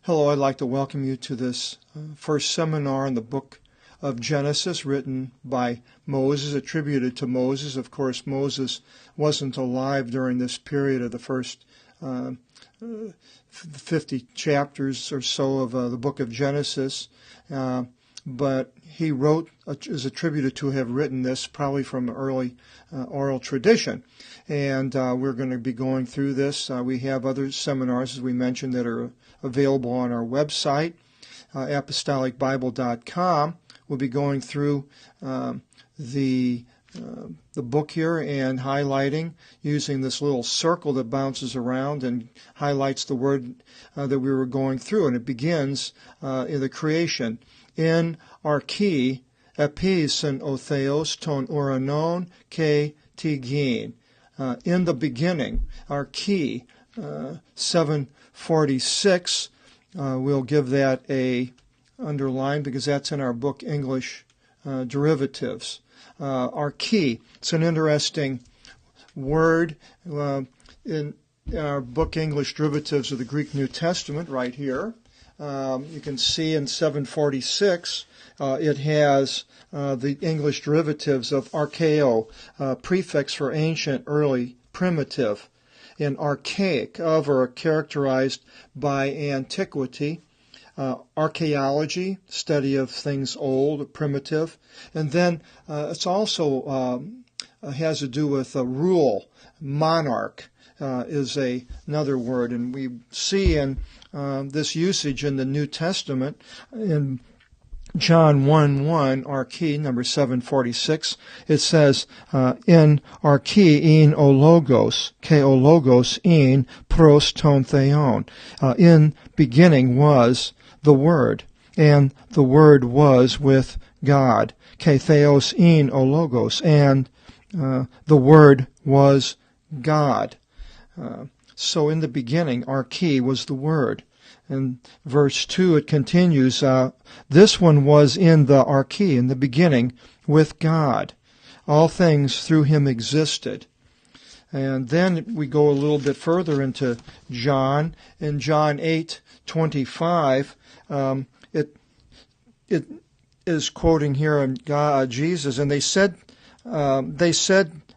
Hello, I'd like to welcome you to this first seminar in the book of Genesis, written by Moses, attributed to Moses. Of course, Moses wasn't alive during this period of the first 50 chapters or so of the book of Genesis, but he is attributed to have written this probably from early oral tradition. And we're going to be going through this. We have other seminars, as we mentioned, that are available on our website, apostolicbible.com. We'll be going through the book here and highlighting using this little circle that bounces around and highlights the word that we were going through. And it begins in the creation. In Arche, epis and otheos ton uranon ke tigin. In the beginning, Arche, 746. We'll give that a underline because that's in our book English derivatives. Arche, it's an interesting word in our book English derivatives of the Greek New Testament right here. You can see in 746 it has the English derivatives of archeo, prefix for ancient, early, primitive, and archaic, of or characterized by antiquity, archaeology, study of things old, primitive, and then it's also has to do with rule, monarch is another word, and we see in this usage in the New Testament in John 1:1, Arche, number 746, it says, in Arche in o logos, ke o logos in pros ton theon. In beginning was the Word, and the Word was with God. Ke theos in o logos, and the Word was God. So in the beginning, Arche was the Word. In verse 2, it continues, this one was in the Arche, in the beginning, with God. All things through him existed. And then we go a little bit further into John. In John 8:25, it is quoting here God, Jesus, and they said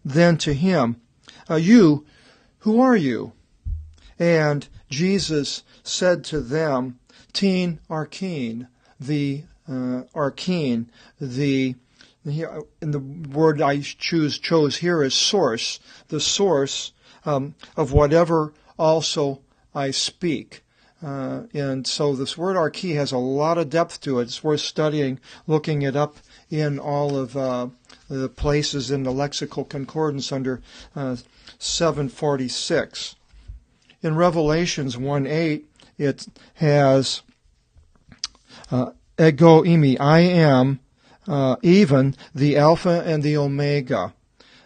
then to him, you, who are you? And Jesus said to them, Tin Archene, the Archene, and the word I chose here is source, the source of whatever also I speak. And so this word Arche has a lot of depth to it. It's worth studying, looking it up in all of the places in the lexical concordance under 746. In Revelations 1:8, it has ego imi, I am even the Alpha and the Omega.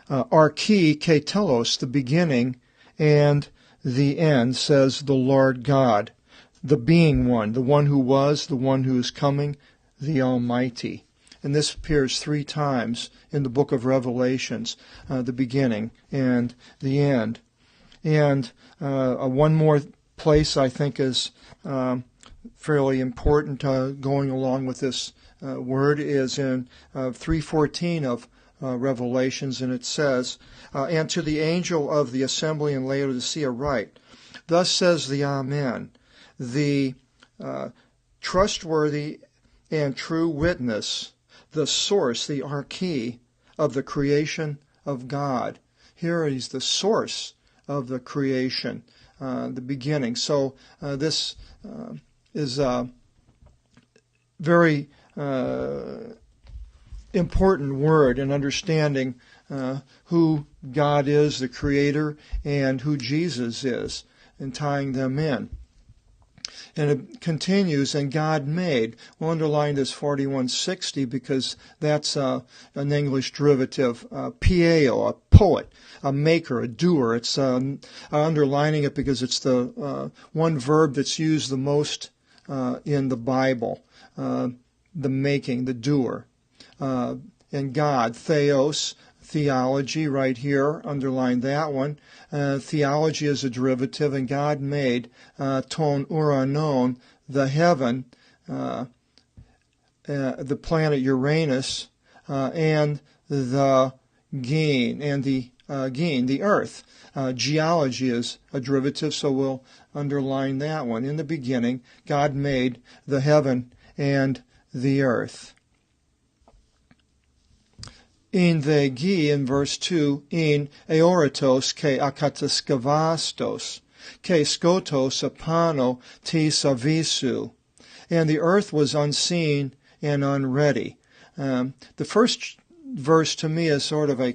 Arche ke telos, the beginning and the end, says the Lord God, the being one, the one who was, the one who is coming, the Almighty. And this appears 3 times in the book of Revelations, the beginning and the end. And one more place I think is fairly important going along with this word is in 3:14 of Revelations, and it says, and to the angel of the assembly in Laodicea write, thus says the Amen, the trustworthy and true witness, the source, the Arche of the creation of God. Here is the source of the creation, the beginning. So this is a very important word in understanding who God is, the Creator, and who Jesus is, and tying them in. And it continues, and God made. We'll underline this 4160 because that's an English derivative, pieo, a poet, a maker, a doer. It's underlining it because it's the one verb that's used the most in the Bible, the making, the doer. And God, theos, theology right here, underline that one. Theology is a derivative, and God made ton uranon, the heaven, the planet Uranus, and the the earth. Geology is a derivative, so we'll underline that one. In the beginning, God made the heaven and the earth. In the gi, in verse 2, in eoratos ke akataskavastos, ke skotos apano tis avisu. And the earth was unseen and unready. The first verse to me is sort of a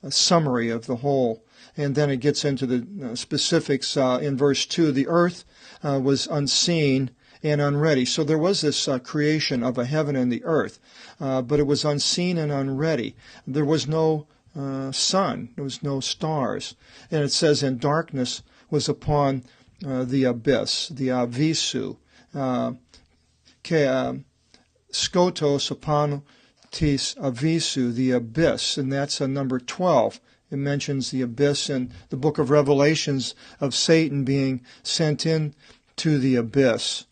summary of the whole, and then it gets into the specifics. In verse 2, the earth was unseen and unready. So there was this creation of a heaven and the earth, but it was unseen and unready. There was no sun, there was no stars. And it says, and darkness was upon the abyss, the avisu, skotos upon tis avisu, the abyss, and that's number 12. It mentions the abyss in the book of Revelations of Satan being sent in to the abyss.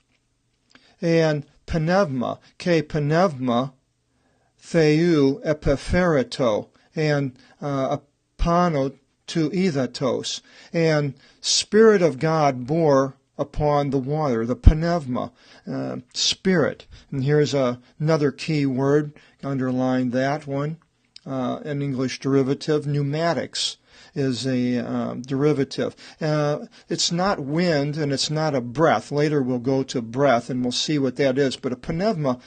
And pneuma, ke pneuma theou epipherito, and apano to idatos, and Spirit of God bore upon the water, the pneuma, spirit. And here's another key word, underline that one, an English derivative. Pneumatics is a derivative. It's not wind and it's not a breath. Later we'll go to breath and we'll see what that is. But a pneuma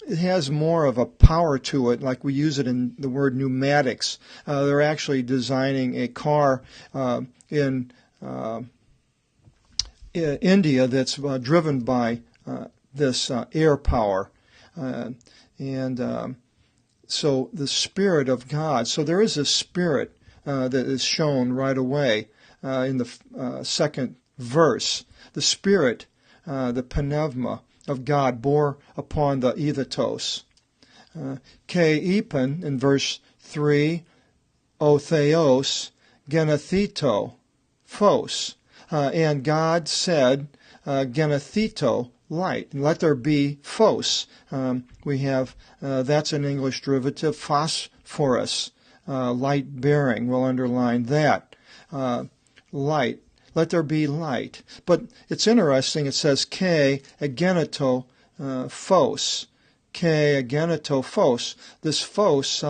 it has more of a power to it, like we use it in the word pneumatics. They're actually designing a car in India that's driven by this air power. So the Spirit of God. So there is a Spirit that is shown right away in the second verse. The Spirit, the pneuma of God, bore upon the idatos. Ke ipon, in verse 3, o theos, genetheto, phos. And God said, genetheto, light. Let there be phos. We have, that's an English derivative, phosphorus, light bearing. We'll underline that. Light. Let there be light. But it's interesting, it says, ke ageneto phos. Ke ageneto phos. This phos,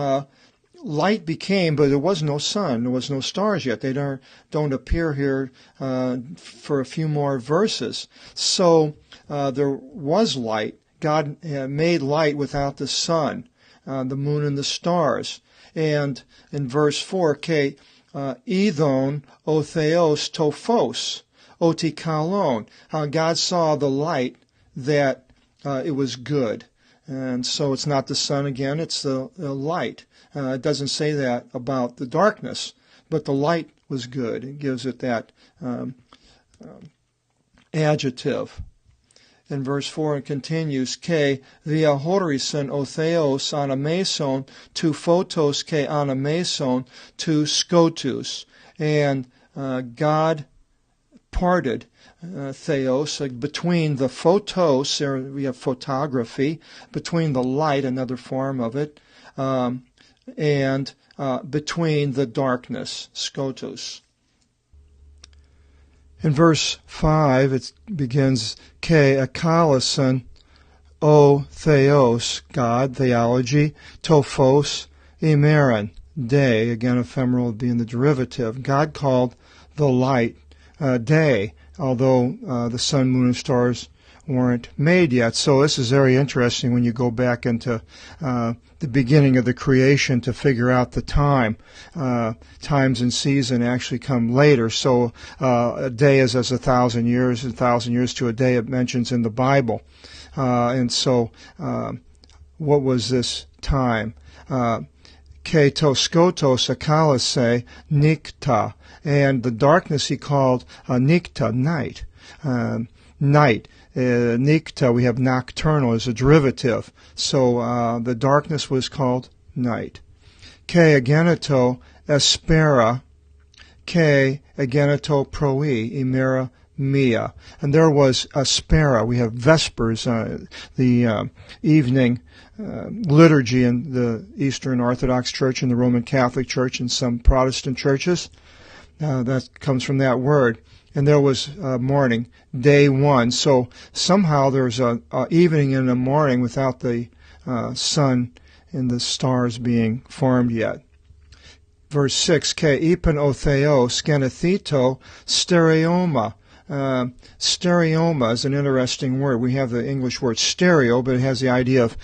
light became, but there was no sun, there was no stars yet. They don't appear here for a few more verses. So there was light. God made light without the sun, the moon and the stars. And in verse 4, ke idon o theos to phos, otikalon. God saw the light that it was good. And so it's not the sun again, it's the light. It doesn't say that about the darkness, but the light was good. It gives it that adjective. In verse 4 it continues, ke via horison o theos anameson tu photos ke anameson tu scotus. And God parted theos, between the photos, there we have photography, between the light, another form of it, and between the darkness, scotus. In verse 5, it begins, ke akalason o theos, God, theology, tophos, emeron, day, again ephemeral being the derivative. God called the light day, although the sun, moon, and stars weren't made yet. So this is very interesting when you go back into the beginning of the creation to figure out the time. Times and season actually come later. So a day is as 1,000 years, 1,000 years to a day it mentions in the Bible. And so what was this time? Ke toskotos akalase nikta. And the darkness he called nikta, night. night. Nikta, we have nocturnal as a derivative. So the darkness was called night. Ke ageneto espera, ke ageneto proi, imera mia. And there was espera. We have Vespers, the evening liturgy in the Eastern Orthodox Church and the Roman Catholic Church and some Protestant churches. That comes from that word. And there was morning, day one. So somehow there's a evening and a morning without the sun and the stars being formed yet. Verse 6, Ke ipon o theos genethito stereoma. Stereoma is an interesting word. We have the English word stereo, but it has the idea of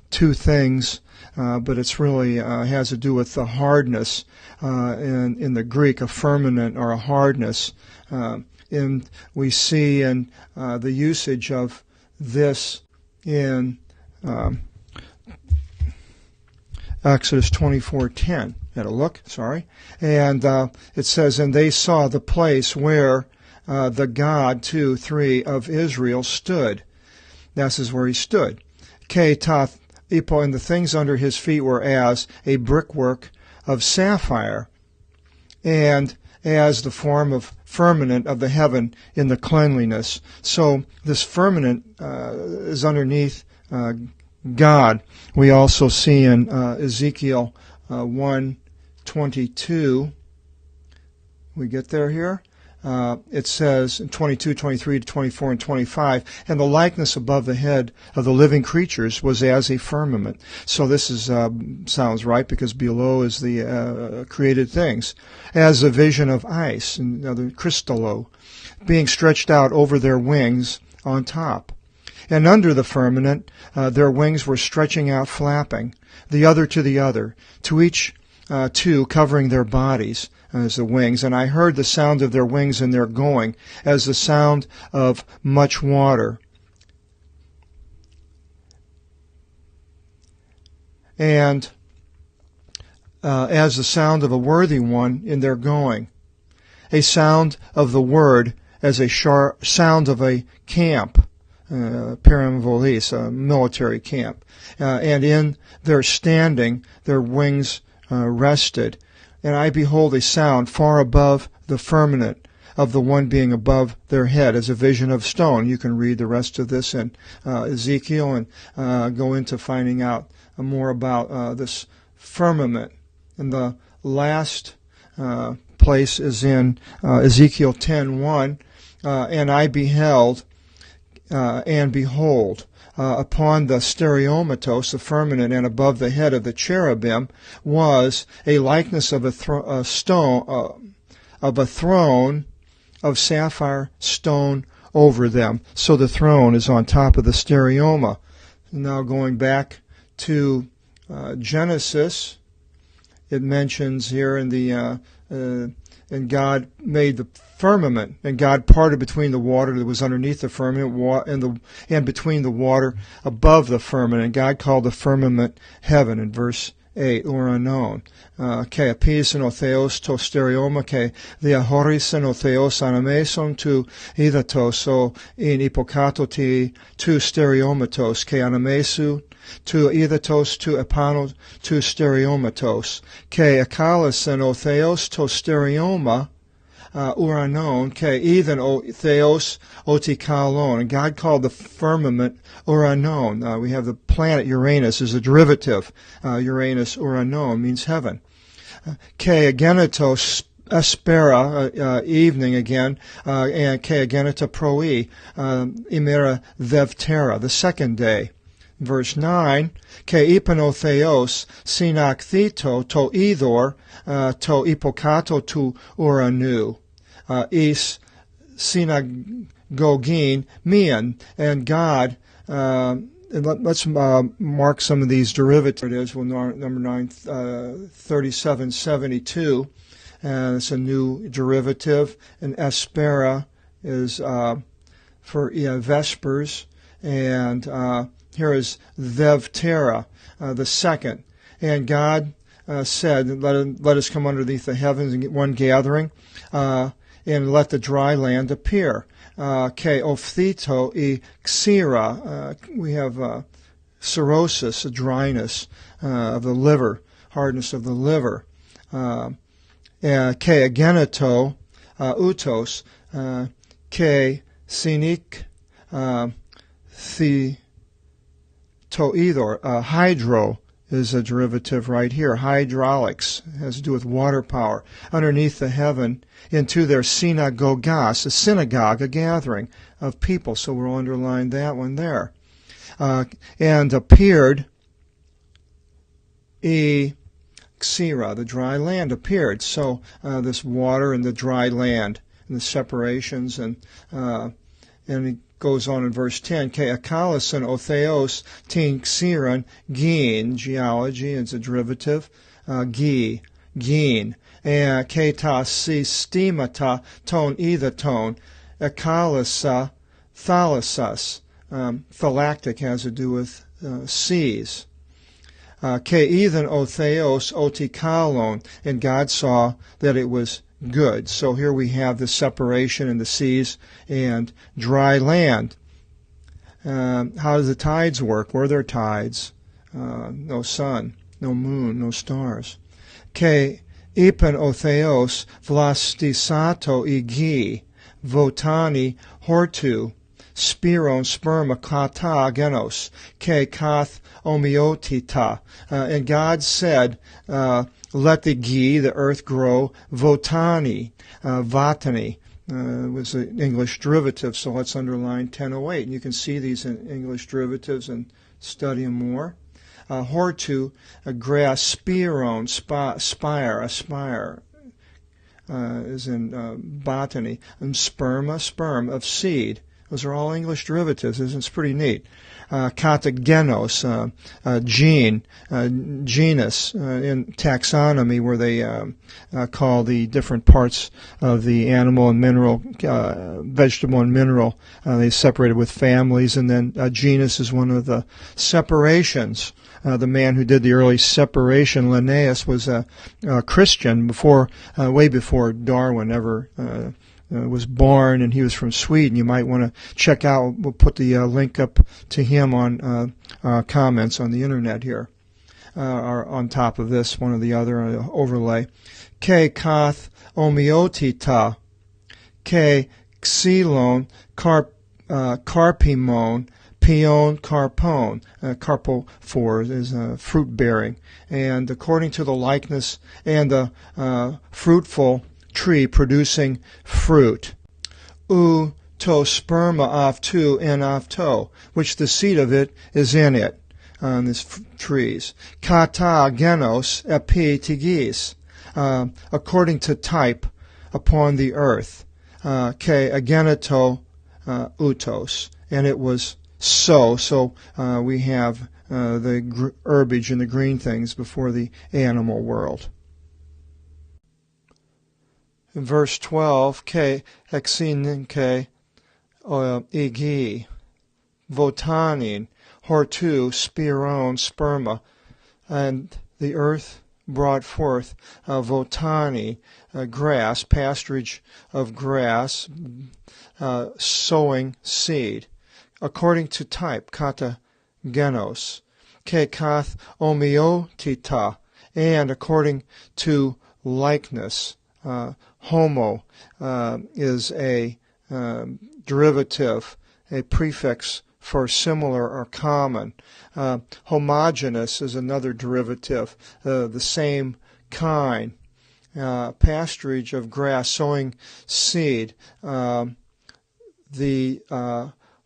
two things, but it's really has to do with the hardness. In the Greek, a firmament or a hardness. And we see in the usage of this in Exodus 24:10. Had a look, sorry. And it says, and they saw the place where the God, 2, 3, of Israel stood. This is where he stood. Ke tath ipo, and the things under his feet were as a brickwork of sapphire, and as the form of firmament of the heaven in the cleanliness. So this firmament is underneath God. We also see in Ezekiel 1:22. We get there here. It says in 22, 23 to 24, and 25, and the likeness above the head of the living creatures was as a firmament. So this is sounds right, because below is the created things, as a vision of ice, and the crystallo, being stretched out over their wings on top. And under the firmament their wings were stretching out, flapping, the other to the other, to each two covering their bodies as the wings. And I heard the sound of their wings and their going, as the sound of much water. And as the sound of a worthy one in their going. A sound of the word as a sharp sound of a camp. Paramvolis, a military camp. And in their standing, their wings rested. And I behold a sound far above the firmament of the one being above their head, as a vision of stone. You can read the rest of this in Ezekiel and go into finding out more about this firmament. And the last place is in Ezekiel 10:1. And I beheld, and behold, upon the stereomatos, the firmament, and above the head of the cherubim, was a likeness of a throne of sapphire stone over them. So the throne is on top of the stereoma. Now going back to Genesis, it mentions here in the and God made the firmament, and God parted between the water that was underneath the firmament and between the water above the firmament. And God called the firmament heaven in verse 8, or unknown. Ke apisen o theos to stereoma, ke diahorisen o theos anameson tu idatos o in ipokato ti tu stereomatos, ke anamesu tu idatos tu epano tu stereomatos, ke akalisen o theos to stereoma, uranon, ke even o theos otikalon. And God called the firmament uranon. We have the planet Uranus as a derivative. Uranus uranon means heaven. Ke agenetos espera, evening again, and ke ageneta proi, imera vevtera, the second day. Verse 9, ke iponotheos synakthito to idor to ipokato tu uranu, is synagogin mian. And God, let's mark some of these derivatives. It is, well, number 9, 3772. It's a new derivative. And espera is for Vespers. And here is Vevtera, the second. And God said, let us come underneath the heavens and get one gathering. And and let the dry land appear. Ke ophtito e xera. We have cirrhosis, a dryness of the liver, hardness of the liver. Ke ageneto utos. Ke sinik toidor. Hydro is a derivative right here. Hydraulics has to do with water power. Underneath the heaven, into their synagogas, a synagogue, a gathering of people. So we'll underline that one there. And appeared, xera, the dry land appeared. So this water and the dry land, and the separations, and it goes on in verse 10. Ke akalis and otheos tin xiran gin. Geology is a derivative. Gin. Ke ta sistemata ton either tone. Akalisa thalasus. Phylactic has to do with seas. Ke ethan otheos otikalon. And God saw that it was good. So here we have the separation in the seas and dry land. How do the tides work? Were there tides? No sun, no moon, no stars. Ke ipen otheos vlastisato igi votani hortu spiron sperma kata genos ke kath omiotita. And God said, let the gi, the earth, grow. Votani, vatani was an English derivative, so let's underline 1008. And you can see these in English derivatives and study them more. Hortu, grass. Spiron, spire, aspire, is in botany. And sperma, sperm, of seed. Those are all English derivatives. It's pretty neat. Katagenos, gene, genus, in taxonomy, where they call the different parts of the animal and mineral, vegetable and mineral, they separated with families, and then genus is one of the separations. The man who did the early separation, Linnaeus, was a Christian way before Darwin ever was born, and he was from Sweden. You might want to check out, we'll put the link up to him on comments on the internet here, or on top of this, one or the other, overlay. Ke kath omiotita, ke xylon carpimon, pion carpon. Carpophore is fruit bearing. And according to the likeness and the fruitful tree producing fruit. U to sperma of to and of to, which the seed of it is in it, on these trees. Kata genos epi tigis, according to type upon the earth. Ke ageneto utos, and it was so. So we have the herbage and the green things before the animal world. In verse 12, ke hexinke igi, votanin, hortu, spiron, sperma, and the earth brought forth votani, grass, pasturage of grass, sowing seed, according to type, kata genos, ke kath omiotita, and according to likeness. Homo is a derivative, a prefix for similar or common. Homogeneous is another derivative, the same kind. Pasturage of grass, sowing seed. The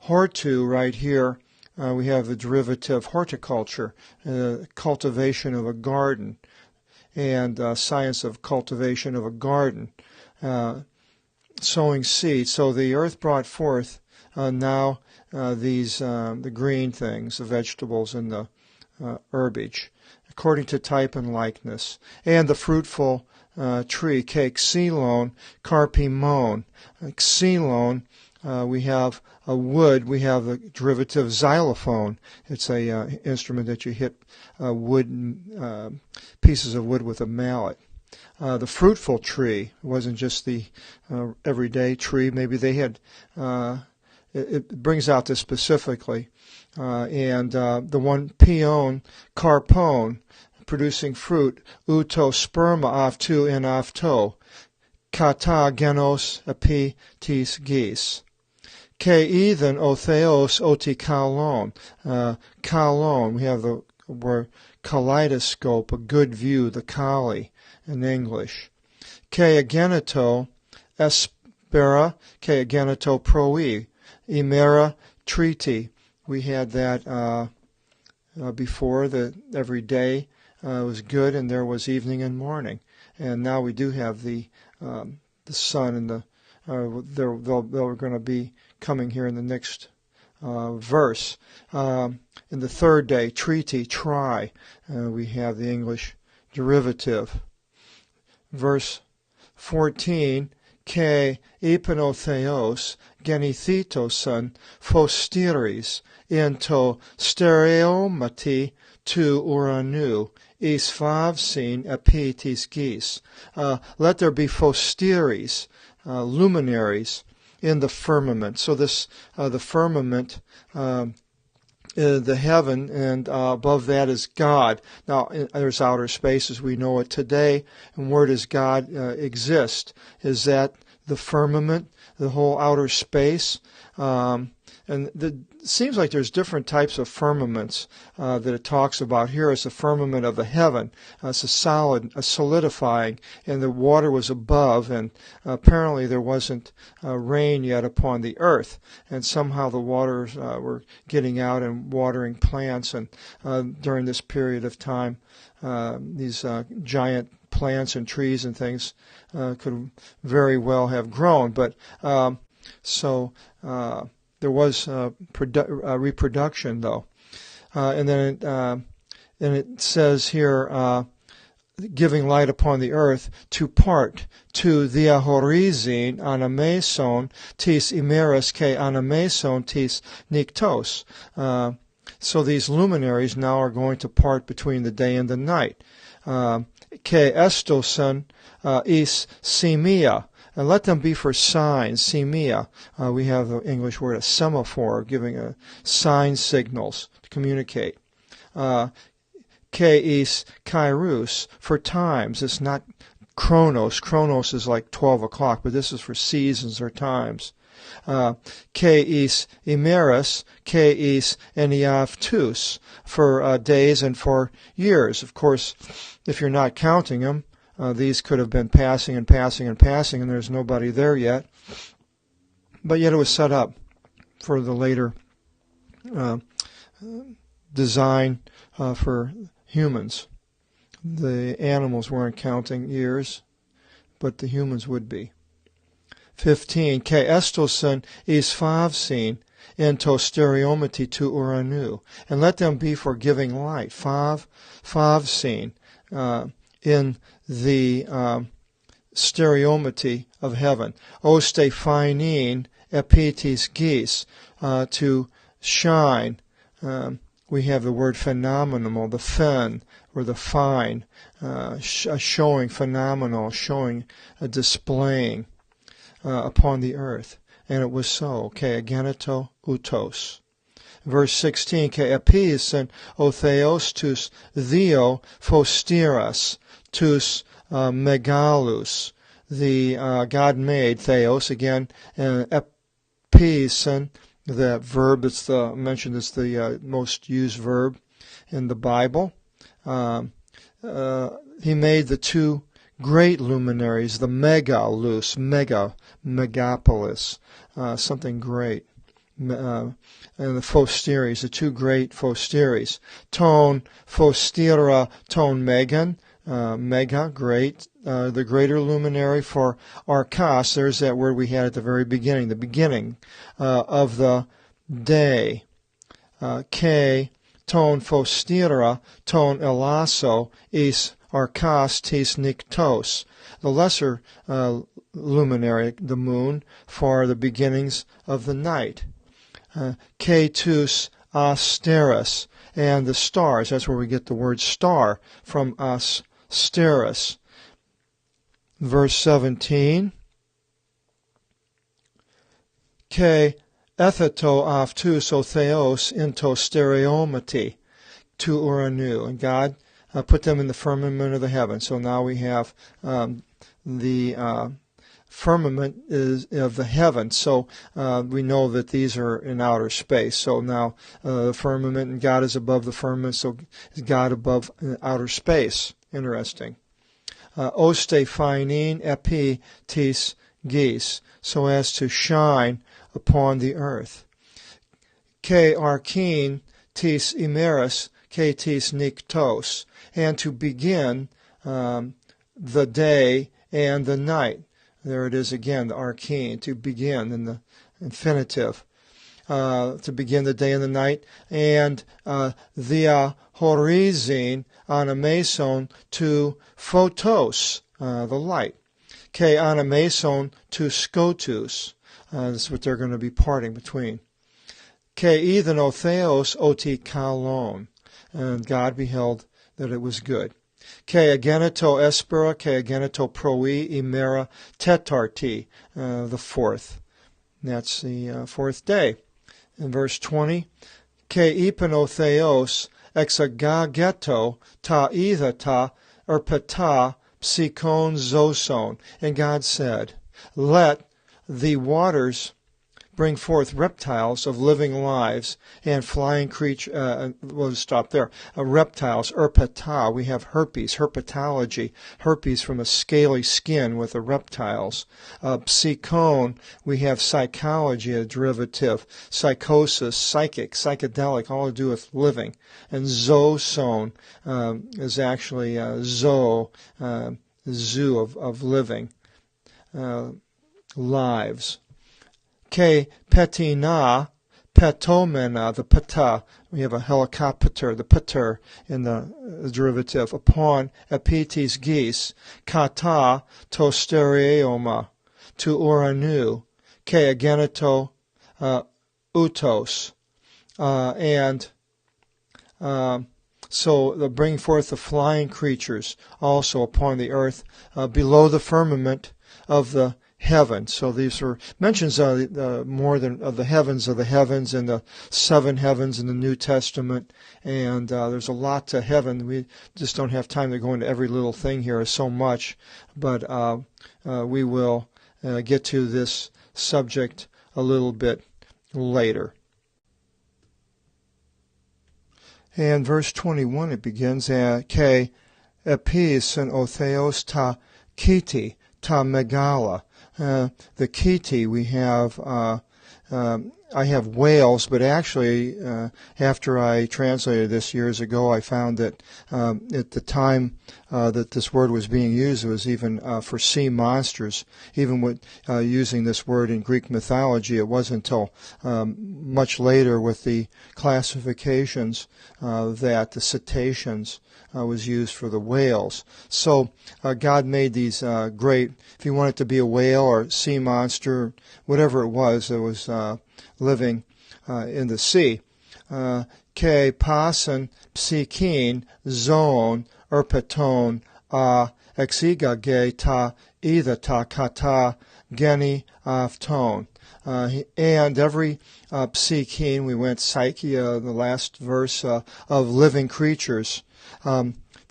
hortu right here, we have the derivative horticulture, cultivation of a garden, and science of cultivation of a garden, sowing seed. So the earth brought forth now these the green things, the vegetables and the herbage, according to type and likeness, and the fruitful tree, ke xylon carpimon. Xylon, we have a wood, we have a derivative xylophone. It's a instrument that you hit wood, pieces of wood with a mallet. the fruitful tree. It wasn't just the everyday tree. Maybe they had, it brings out this specifically. And the one pion, carpon, producing fruit, uto sperma aftu in afto, kata genos epi tis gis. Ke ethan o theos oti kalon. Kalon, we have the word kaleidoscope, a good view, the kali in English. Ke ageneto espera, ke ageneto proi, imera triti. We had that before, that every day was good, and there was evening and morning. And now we do have the sun and the they're going to be coming here in the next verse. In the third day, triti, try, we have the English derivative. Verse 14, ke epinotheos genethitosan fostiris into stereomati tu uranu is favsin epitis gis. Let there be fostiris, luminaries, in the firmament. So this, the firmament, the heaven, and above that is God. Now, there's outer space as we know it today, and where does God exist? Is that the firmament, the whole outer space? And it seems like there's different types of firmaments that it talks about. Here is the firmament of the heaven. It's a solidifying, and the water was above, and apparently there wasn't rain yet upon the earth. And somehow the waters were getting out and watering plants, and during this period of time, these giant plants and trees and things could very well have grown. But there was reproduction, though. And then it says here, giving light upon the earth, to part, to diahorizin anameson tis imeras ke anameson tis niktos. So these luminaries now are going to part between the day and the night. Ke estosan is simia. And let them be for signs, semia. We have the English word a semaphore, giving sign signals to communicate. Ke is kairos, for times. It's not chronos. Chronos is like 12 o'clock, but this is for seasons or times. Ke is imeras, ke is eniaftus, for days and for years. Of course, if you're not counting them, these could have been passing and passing and passing, and there's nobody there yet. But yet it was set up for the later design for humans. The animals weren't counting years, but the humans would be. 15. Ke estosan is favsin into stereomati tu uranu. And let them be for giving light. Favsin. In the stereomati of heaven. Ostephainin epitis gis, to shine. We have the word phenomenal, the phen, or the fine, showing, phenomenal, showing, displaying upon the earth. And it was so. Ke ageneto utos. Verse 16, ke epis and otheos tus theo fostiras tus megalus, the God made, theos, again, and episen, the verb, it's mentioned as the most used verb in the Bible. He made the two great luminaries, the megalus, megapolis, something great. And the fosteries, the two great fosteries. Ton fostera ton megan, mega, great. The greater luminary for archos, there's that word we had at the very beginning, the beginning of the day. Ke ton fostera ton elaso is archos tis niktos. The lesser luminary, the moon, for the beginnings of the night. Ketus asteris, and the stars. That's where we get the word star from asteris. verse 17. Ke etheto aftus o theos into stereomati to uranu. And God put them in the firmament of the heavens. So now we have the firmament is of the heavens. So we know that these are in outer space. So now the firmament, and God is above the firmament, so is God above outer space. Interesting. Oste phainein epi tis gis, so as to shine upon the earth. Ke archein tis imeris, ke tis niktos, and to begin the day and the night. There it is again, the archein, to begin in the infinitive. To begin the day and the night. And the horizon anameson to photos, the light. Ke anameson to scotus. That's what they're going to be parting between. Ke ethan o theos oti kalon. And God beheld that it was good. Ke ageneto espera, ke ageneto proi imera tetarti, the fourth. That's the fourth day. In verse 20, ke ipano theos exagageto ta ethata erpata psikon zoson. And God said, let the waters bring forth reptiles of living lives and flying creatures. We'll stop there. Reptiles, erpata. We have herpes, herpetology, herpes from a scaly skin with the reptiles. Psychon, we have psychology, a derivative. Psychosis, psychic, psychedelic, all to do with living. And zooson is actually zoo of living, lives. Ke petina, petomena, the peta. We have a helicopter, the pater in the derivative. Upon epitis gis, kata to stereoma, to oranu, ke ageneto utos. So they bring forth the flying creatures also upon the earth below the firmament of the heaven. So these are mentions more than of the heavens and the seven heavens in the New Testament. And there's a lot to heaven. We just don't have time to go into every little thing here. So much, but we will get to this subject a little bit later. And verse 21, it begins at Ke epis and otheos ta kiti ta megala. The kiti, we have, I have whales, but actually, after I translated this years ago, I found that at the time that this word was being used, it was even for sea monsters. Even with using this word in Greek mythology, it wasn't until much later with the classifications that the cetaceans was used for the whales. So God made these great, if you want it to be a whale or sea monster, whatever it was living in the sea. Ke pasan psikin zon erpeton exigage ta either ta kata geni afton. And every psikin, we went psyche, the last verse, of living creatures,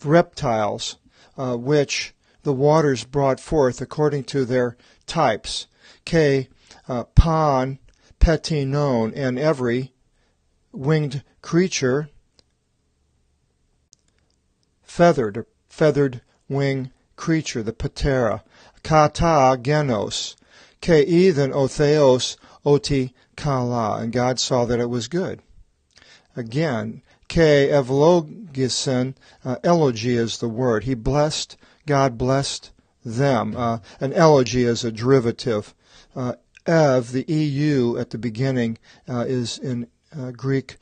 reptiles, which the waters brought forth according to their types. Ke pan petinon, and every winged creature, feathered wing creature, the patera. Kata genos, ke ethan otheos oti kala, and God saw that it was good. Again, ke evlogisen, elegy is the word. He blessed, God blessed them. An elegy is a derivative. Ev, the EU at the beginning, is in Greek,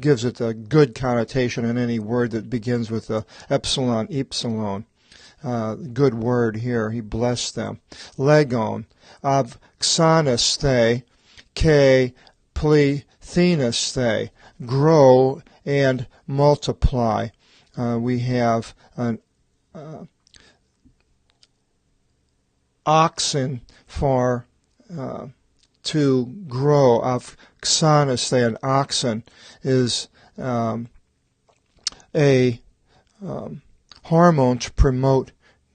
gives it a good connotation in any word that begins with the epsilon, epsilon. Good word here. He blessed them. Legon, av xanis the, ke plethenis the, grow and multiply. We have an oxen for to grow. Of xanos, an oxen, is a hormone to promote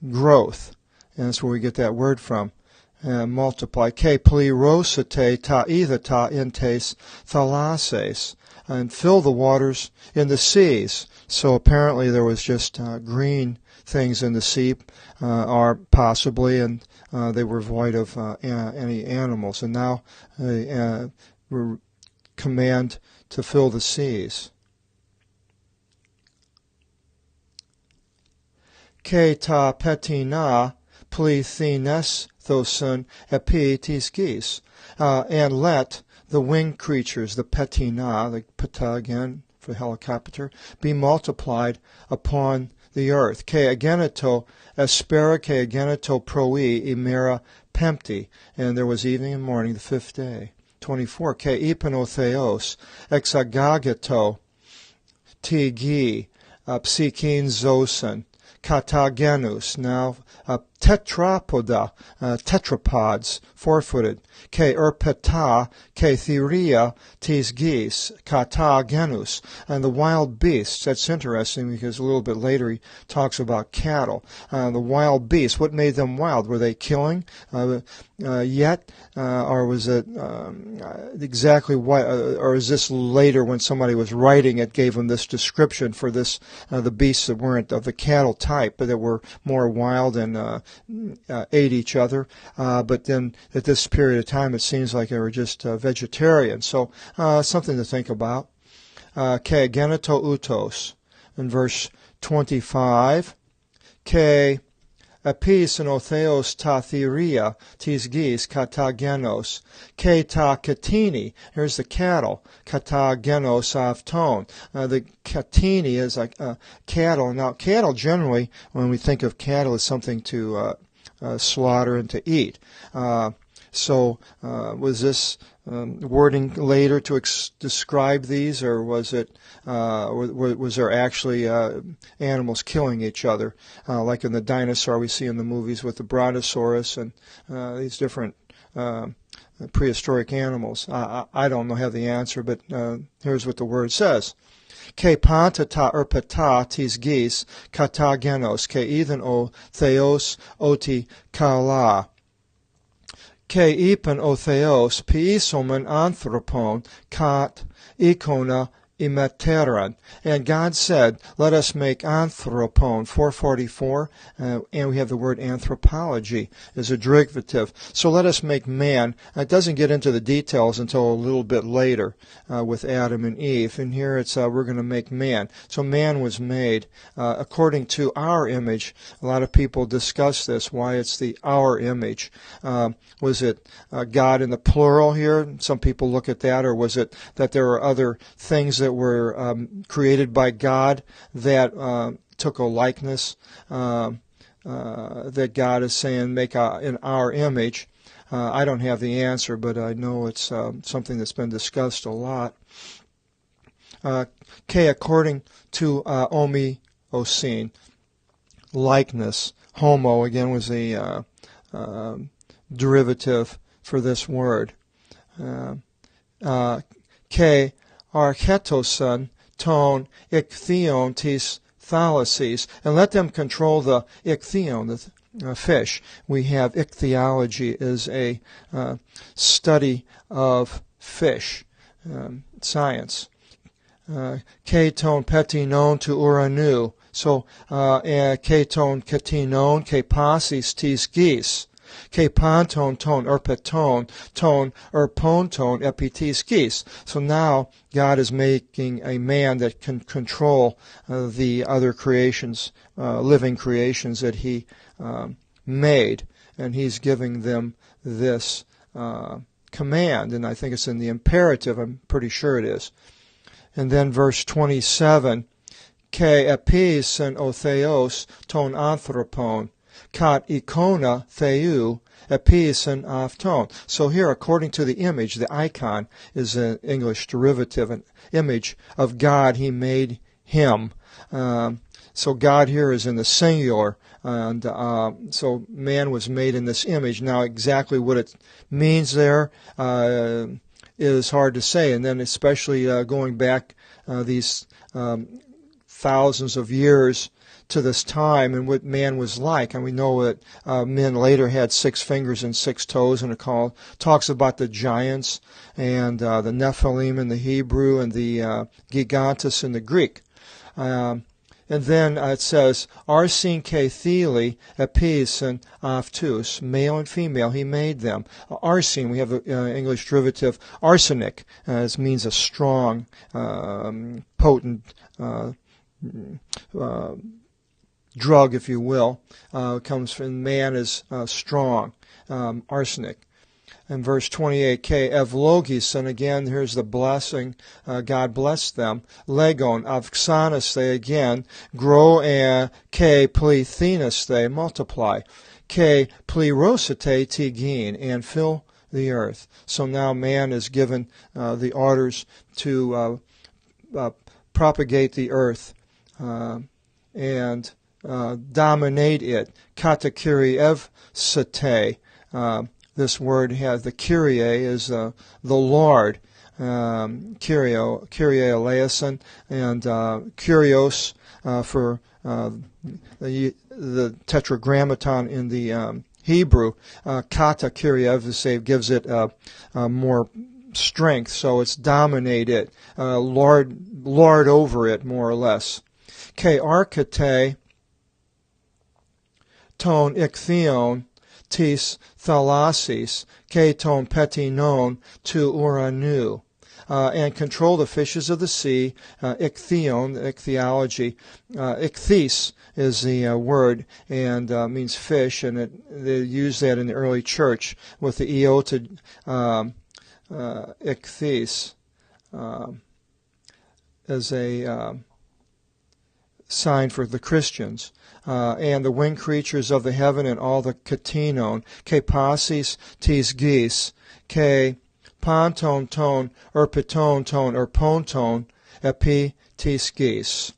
growth. And that's where we get that word from. Multiply. Ke plerosite ta ethata intes thalases. And fill the waters in the seas. So apparently there was just green things in the sea, or possibly, and they were void of any animals. And now we're command to fill the seas. Ke ta petina plethines thosun epi tis geese. And let the winged creatures, the petina, the peta again for helicopter, be multiplied upon the earth. Ke ageneto espera ke ageneto proi imera pempti. And there was evening and morning, the fifth day. 24. Ke ipanotheos exagageto tigi psikin zosen katagenus. Now tetrapoda, tetrapods, four-footed. Ke erpeta, ke theria, tis geese, kata genus. And the wild beasts, that's interesting because a little bit later he talks about cattle. The wild beasts, what made them wild? Were they killing yet? Or was it exactly what, or is this later when somebody was writing it, gave them this description for this, the beasts that weren't of the cattle type, but that were more wild and ate each other, but then at this period of time it seems like they were just vegetarian. So something to think about. Ke geneto utos in verse 25. Ke epis and otheos ta theria tis geese kata genos. Ke ta katini, here's the cattle, kata genos avton. The katini is like cattle. Now cattle generally, when we think of cattle, is something to slaughter and to eat. So was this wording later to describe these, or was it was there actually animals killing each other, like in the dinosaur we see in the movies with the brontosaurus and these different prehistoric animals? I don't know, have the answer, but here's what the word says. Ke panta ta erpata tis geese kata genos ke ethan o theos oti kala. Ke ipen o theos peisomen anthropon kat ikona imeteran. And God said, let us make anthropon, 444, and we have the word anthropology as a derivative. So let us make man. It doesn't get into the details until a little bit later with Adam and Eve. And here it's we're going to make man. So man was made according to our image. A lot of people discuss this, why it's the our image. Was it God in the plural here? Some people look at that. Or was it that there are other things that were created by God that took a likeness, that God is saying make in our image? I don't have the answer, but I know it's something that's been discussed a lot. K, according to homoousin, likeness. Homo, again, was a derivative for this word. K, archetoson ton ichthion tis thalases, and let them control the ichthion, the fish. We have ichthyology is a study of fish, science. Keton petinon to uranu, so keton ketinon kepasis tis geese. Ke panton ton erpeton ton erponton epitis geese. So now God is making a man that can control the other creations, living creations that He made, and He's giving them this command. And I think it's in the imperative. I'm pretty sure it is. And then verse 27, Ke epis en otheos ton anthropon. Kat ikona theou episen afton. So here, according to the image, the icon is an English derivative, an image of God. He made him. So God here is in the singular. And so man was made in this image. Now exactly what it means there is hard to say. And then especially going back these thousands of years to this time and what man was like. And we know that men later had 6 fingers and 6 toes, and it talks about the giants and the Nephilim in the Hebrew and the Gigantus in the Greek. And then it says, Arsin ke theli epis and aftus, male and female, he made them. Arsin, we have the English derivative arsenic. It means a strong, potent drug, if you will. Comes from man is strong, arsenic. In verse 28, K evlogis, and again, here's the blessing. God blessed them. Legon, avxanis, they again grow, and K plethenis, they multiply. K plerosite tigin, and fill the earth. So now man is given the orders to propagate the earth and dominate it. Katakiri evsate. This word has the Kyrie is the Lord, Kyrie eleison, and Kyrios for the tetragrammaton in the Hebrew. Kata Kyrie gives it more strength, so it's dominate it, lord over it, more or less. Ke archete ton ichthion tis thalasis, keton petinon tu uranu, and control the fishes of the sea, ichthion, ichthyology. Ichthys is the word, and means fish, and they use that in the early church with the iota ichthys as a sign for the Christians. And the winged creatures of the heaven and all the katinon, ke pasis tis gis, ke panton ton, erpiton ton, ponton, epi tis gis.